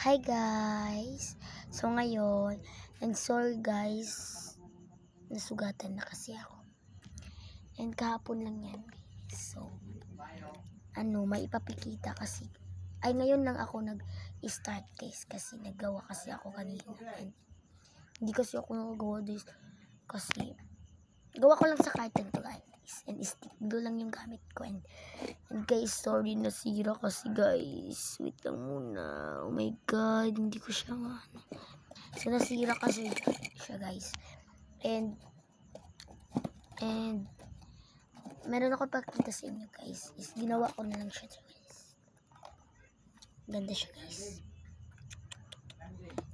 Hi guys! So ngayon, nag-sorry guys, nasugatan na kasi ako. And kahapon lang yan guys. So, may ipapikita kasi. Ay, ngayon lang ako nag-start guys kasi naggawa kasi ako kanina. And hindi kasi ako nagagawa this kasi gawa ko lang sa carton to guys. And stick glue lang yung gamit ko. And guys, sorry nasira kasi guys. Wait lang muna. Oh my god, hindi ko siya So nasira kasi siya guys. And meron ako pakita sa inyo guys. Is ginawa ko na lang siya guys. Ganda siya guys.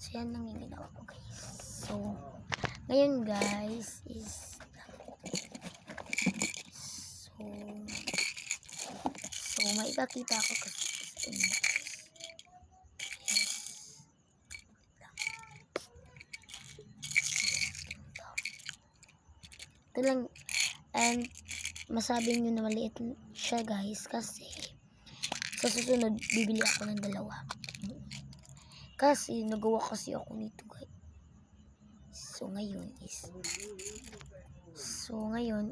So yan lang yung ginawa ko guys. So ngayon guys is So, maipakita ko kasi sa inyo. Ito lang, and masabi nyo na maliit siya guys kasi sa susunod, bibili ako ng dalawa. Kasi, nagawa kasi ako nito guys. So, ngayon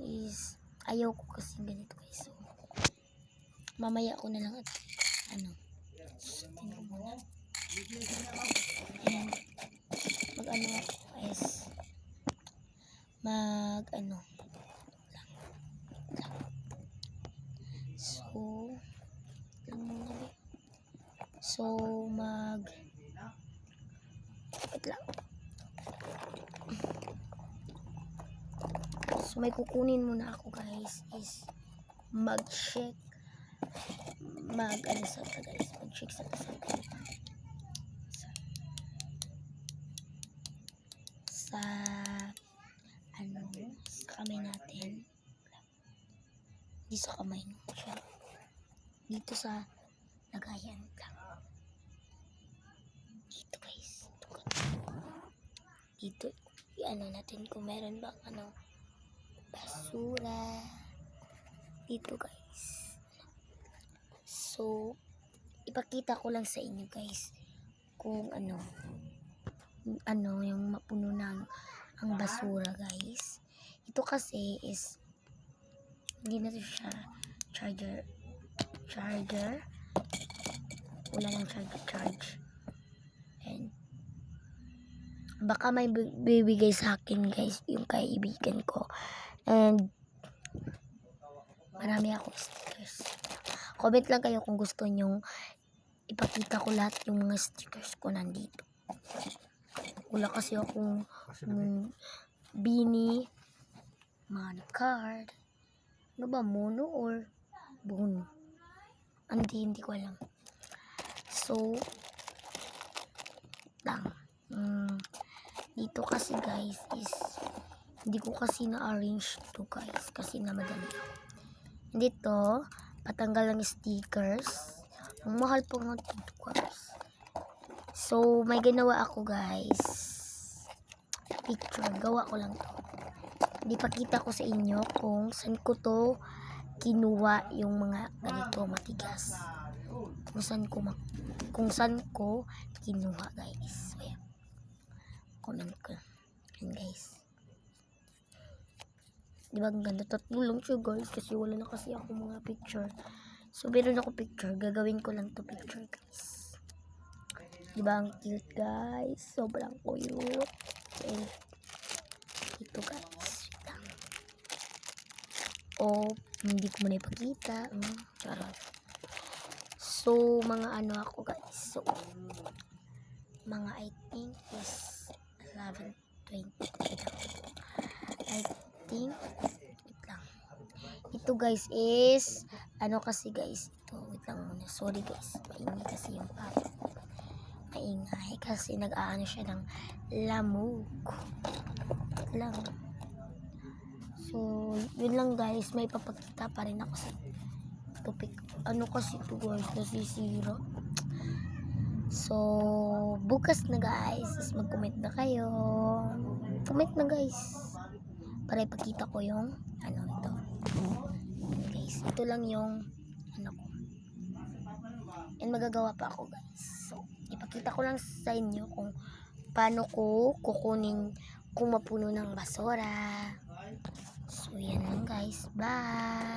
is, ayaw ko kasi ganito guys. So, mamaya ko na lang at tingnan ko muna. And mag-ano ako guys. So may kukunin muna ako guys is mag-check sa kamay natin. Hindi sa kamay siya. Dito sa lagayan lang. Dito guys. Dito. I-ano natin kung meron bang basura. Dito guys. So, ipakita ko lang sa inyo guys kung yung mapuno na ang basura guys. Ito kasi is hindi na siya charger. Wala nang charge. And baka may bibigay sa akin guys yung kaibigan ko. And marami akong stickers. Comment lang kayo kung gusto nyong ipakita ko lahat yung mga stickers ko nandito. Wala kasi akong beanie, money card, mono or buno. Hindi ko alam. So, dito kasi guys is hindi ko kasi na-arrange to guys kasi namadali ako. Dito, patanggal ng stickers. Ang mahal po ng dito guys. So, may ginawa ako guys. Picture. Gawa ko lang to. Hindi pakita ko sa inyo kung saan ko to kinuha yung mga ganito matigas. Kung saan ko kinuha guys. So, yan. Comment ko. Yan guys. Diba ang ganda? Tatlo lang siya guys kasi wala na kasi ako mga picture. So, meron ako picture. Gagawin ko lang to picture guys. Diba ang cute guys? Sobrang cute. And ito guys. Hindi ko muna ipakita. Charot. So, mga ako guys. So, mga I think is 11:20. I think wait lang. Ito guys is kasi guys. Wait lang muna. Sorry guys. Maingay kasi yung papa. Maingay kasi nag-aano siya ng lamok. Lang. So, yun lang guys. May papakita pa rin ako sa topic. Kasi ito guys. Nasisira. So, bukas na guys. Mag-comment na kayo. Comment na guys. Para ipakita ko yung ito. Guys, ito lang yung ko. And magagawa pa ako guys. So, ipakita Ipapakita ko lang sa inyo kung paano ko kukunin kung mapuno ng basura. So, yan lang guys. Bye!